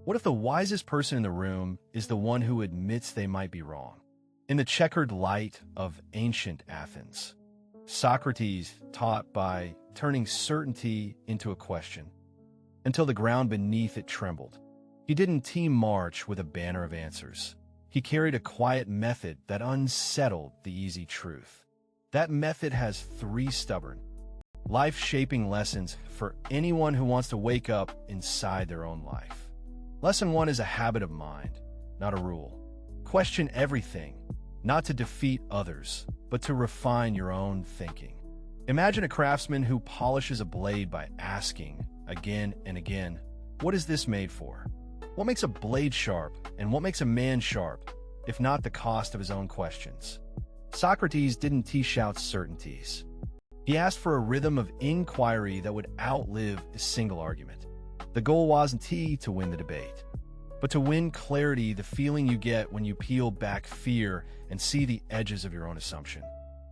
What if the wisest person in the room is the one who admits they might be wrong? In the checkered light of ancient Athens, Socrates taught by turning certainty into a question until the ground beneath it trembled. He didn't team march with a banner of answers. He carried a quiet method that unsettled the easy truth. That method has 3 stubborn, life-shaping lessons for anyone who wants to wake up inside their own life. Lesson 1 is a habit of mind, not a rule. Question everything, not to defeat others, but to refine your own thinking. Imagine a craftsman who polishes a blade by asking, again and again, what is this made for? What makes a blade sharp, and what makes a man sharp, if not the cost of his own questions? Socrates didn't teach out certainties. He asked for a rhythm of inquiry that would outlive a single argument. The goal wasn't to win the debate, but to win clarity, the feeling you get when you peel back fear and see the edges of your own assumption.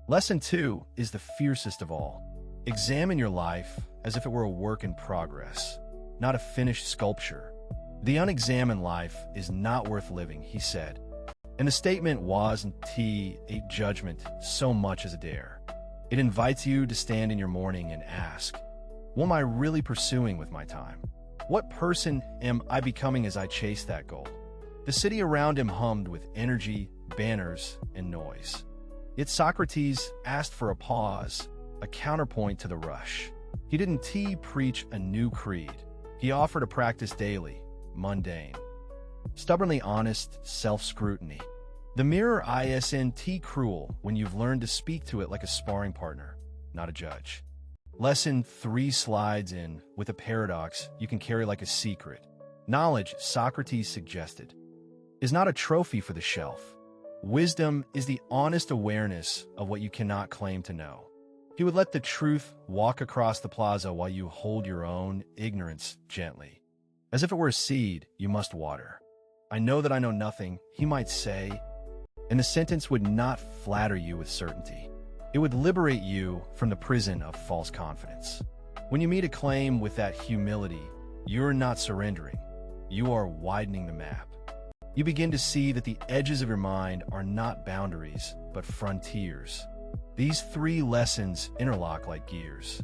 Lesson 2 is the fiercest of all. Examine your life as if it were a work in progress, not a finished sculpture. The unexamined life is not worth living, he said. And the statement wasn't a judgment so much as a dare. It invites you to stand in your morning and ask, what am I really pursuing with my time? What person am I becoming as I chase that goal? The city around him hummed with energy, banners, and noise. Yet Socrates asked for a pause, a counterpoint to the rush. He didn't preach a new creed. He offered a practice daily, mundane, stubbornly honest self-scrutiny. The mirror isn't cruel when you've learned to speak to it like a sparring partner, not a judge. Lesson 3 slides in with a paradox you can carry like a secret. Knowledge, Socrates suggested, is not a trophy for the shelf. Wisdom is the honest awareness of what you cannot claim to know. He would let the truth walk across the plaza while you hold your own ignorance gently. As if it were a seed you must water. I know that I know nothing, he might say, and the sentence would not flatter you with certainty. It would liberate you from the prison of false confidence. When you meet a claim with that humility, you're not surrendering. You are widening the map. You begin to see that the edges of your mind are not boundaries, but frontiers. These 3 lessons interlock like gears.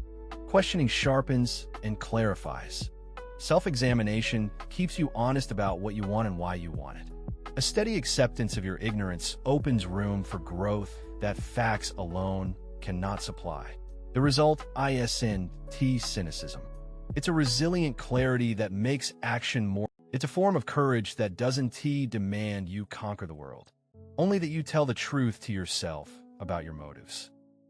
Questioning sharpens and clarifies. Self-examination keeps you honest about what you want and why you want it. A steady acceptance of your ignorance opens room for growth that facts alone cannot supply. The result isn't cynicism. It's a resilient clarity that makes action more. It's a form of courage that doesn't demand you conquer the world, only that you tell the truth to yourself about your motives.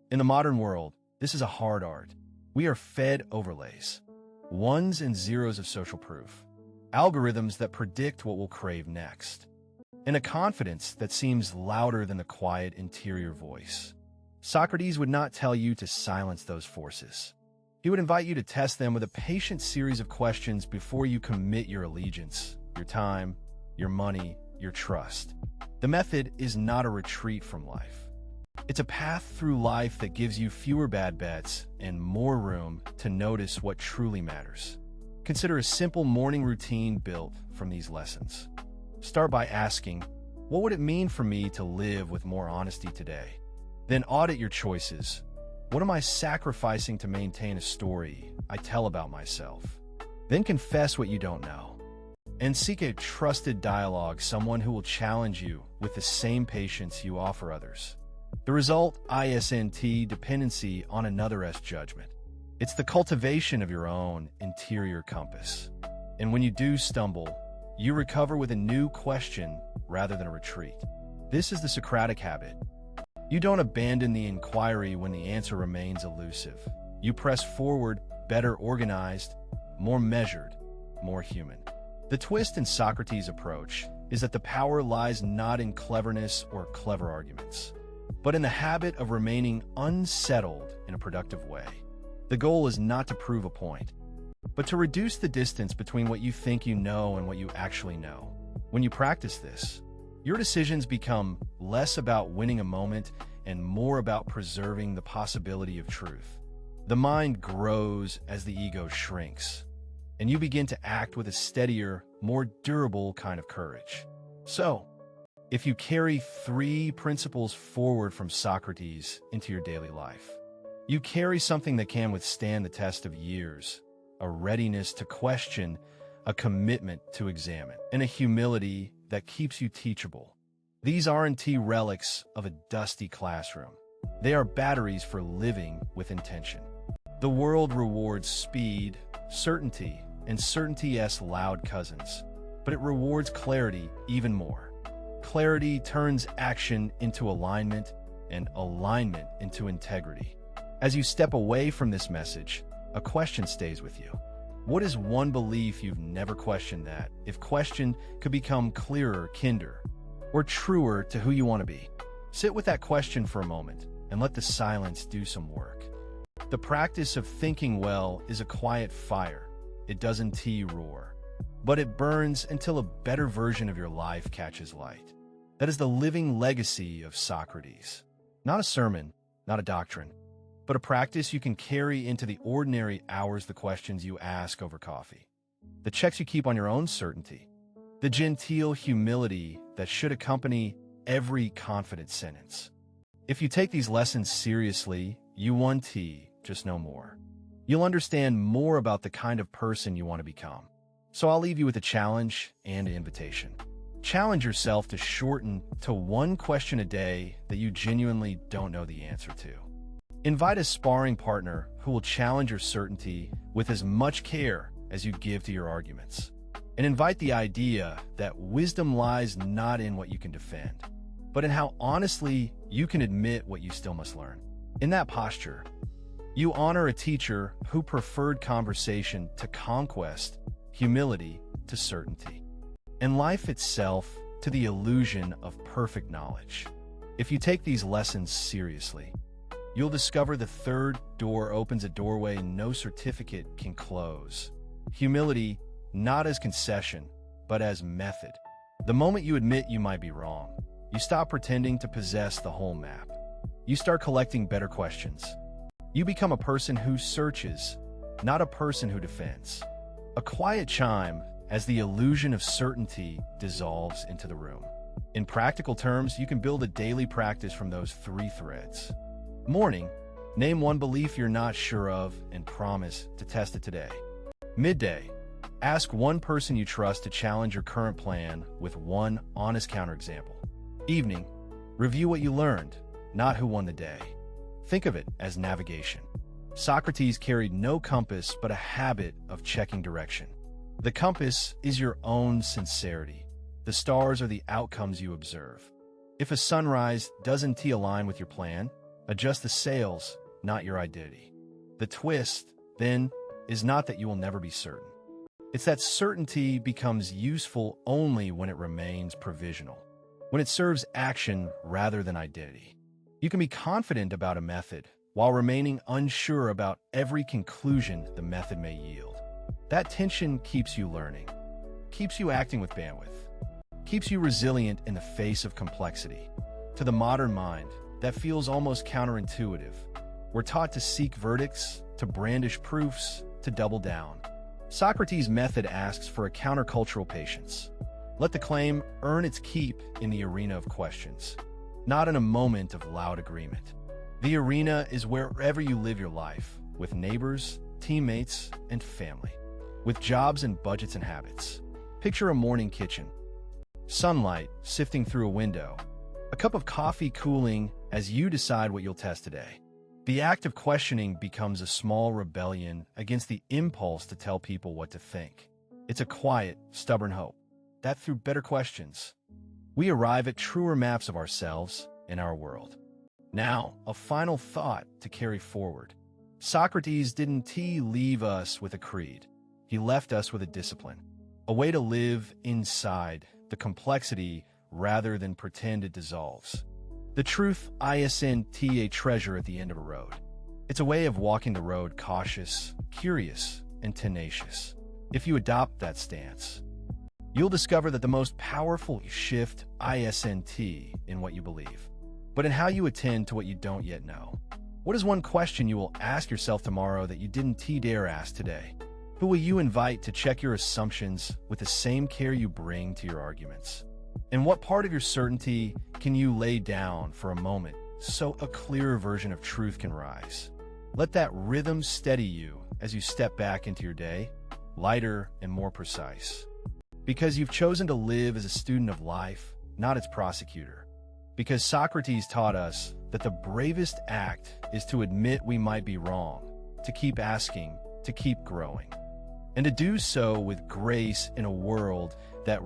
In the modern world, this is a hard art. We are fed overlays, ones and zeros of social proof, algorithms that predict what we'll crave next, and a confidence that seems louder than the quiet interior voice. Socrates would not tell you to silence those forces. He would invite you to test them with a patient series of questions before you commit your allegiance, your time, your money, your trust. The method is not a retreat from life. It's a path through life that gives you fewer bad bets and more room to notice what truly matters. Consider a simple morning routine built from these lessons. Start by asking, what would it mean for me to live with more honesty today? Then audit your choices. What am I sacrificing to maintain a story I tell about myself? Then confess what you don't know. And seek a trusted dialogue, someone who will challenge you with the same patience you offer others. The result isn't dependency on another's judgment. It's the cultivation of your own interior compass. And when you do stumble, you recover with a new question rather than a retreat. This is the Socratic habit. You don't abandon the inquiry when the answer remains elusive. You press forward, better organized, more measured, more human. The twist in Socrates' approach is that the power lies not in cleverness or clever arguments, but in the habit of remaining unsettled in a productive way. The goal is not to prove a point, but to reduce the distance between what you think you know and what you actually know. When you practice this, your decisions become less about winning a moment and more about preserving the possibility of truth. The mind grows as the ego shrinks, and you begin to act with a steadier, more durable kind of courage. So, if you carry 3 principles forward from Socrates into your daily life, you carry something that can withstand the test of years, a readiness to question, a commitment to examine, and a humility that keeps you teachable. These aren't relics of a dusty classroom. They are batteries for living with intention. The world rewards speed, certainty, and certainty's loud cousins, but it rewards clarity even more. Clarity turns action into alignment, and alignment into integrity. As you step away from this message, a question stays with you. What is one belief you've never questioned that, if questioned, could become clearer, kinder, or truer to who you want to be? Sit with that question for a moment and let the silence do some work. The practice of thinking well is a quiet fire. It doesn't roar, but it burns until a better version of your life catches light. That is the living legacy of Socrates. Not a sermon, not a doctrine, but a practice you can carry into the ordinary hours, the questions you ask over coffee, the checks you keep on your own certainty, the genteel humility that should accompany every confident sentence. If you take these lessons seriously, you won't just know more. You'll understand more about the kind of person you want to become. So I'll leave you with a challenge and an invitation. Challenge yourself to shorten to 1 question a day that you genuinely don't know the answer to. Invite a sparring partner who will challenge your certainty with as much care as you give to your arguments. And invite the idea that wisdom lies not in what you can defend, but in how honestly you can admit what you still must learn. In that posture, you honor a teacher who preferred conversation to conquest, humility to certainty, and life itself to the illusion of perfect knowledge. If you take these lessons seriously, you'll discover the 3rd door opens a doorway no certificate can close. Humility, not as concession, but as method. The moment you admit you might be wrong, you stop pretending to possess the whole map. You start collecting better questions. You become a person who searches, not a person who defends. A quiet chime as the illusion of certainty dissolves into the room. In practical terms, you can build a daily practice from those 3 threads. Morning, name 1 belief you're not sure of and promise to test it today. Midday, ask 1 person you trust to challenge your current plan with 1 honest counterexample. Evening, review what you learned, not who won the day. Think of it as navigation. Socrates carried no compass but a habit of checking direction. The compass is your own sincerity. The stars are the outcomes you observe. If a sunrise doesn't align with your plan, adjust the sails, not your identity. The twist, then, is not that you will never be certain. It's that certainty becomes useful only when it remains provisional, when it serves action rather than identity. You can be confident about a method while remaining unsure about every conclusion the method may yield. That tension keeps you learning, keeps you acting with bandwidth, keeps you resilient in the face of complexity. To the modern mind, that feels almost counterintuitive. We're taught to seek verdicts, to brandish proofs, to double down. Socrates' method asks for a countercultural patience. Let the claim earn its keep in the arena of questions, not in a moment of loud agreement. The arena is wherever you live your life, with neighbors, teammates, and family, with jobs and budgets and habits. Picture a morning kitchen. Sunlight sifting through a window, a cup of coffee cooling as you decide what you'll test today. The act of questioning becomes a small rebellion against the impulse to tell people what to think. It's a quiet, stubborn hope that through better questions, we arrive at truer maps of ourselves and our world. Now, a final thought to carry forward. Socrates didn't leave us with a creed. He left us with a discipline, a way to live inside the complexity rather than pretend it dissolves. The truth isn't a treasure at the end of a road. It's a way of walking the road cautious, curious, and tenacious. If you adopt that stance, you'll discover that the most powerful shift isn't in what you believe, but in how you attend to what you don't yet know. What is 1 question you will ask yourself tomorrow that you didn't dare ask today? Who will you invite to check your assumptions with the same care you bring to your arguments? And what part of your certainty can you lay down for a moment so a clearer version of truth can rise? Let that rhythm steady you as you step back into your day, lighter and more precise. Because you've chosen to live as a student of life, not its prosecutor. Because Socrates taught us that the bravest act is to admit we might be wrong, to keep asking, to keep growing, and to do so with grace in a world that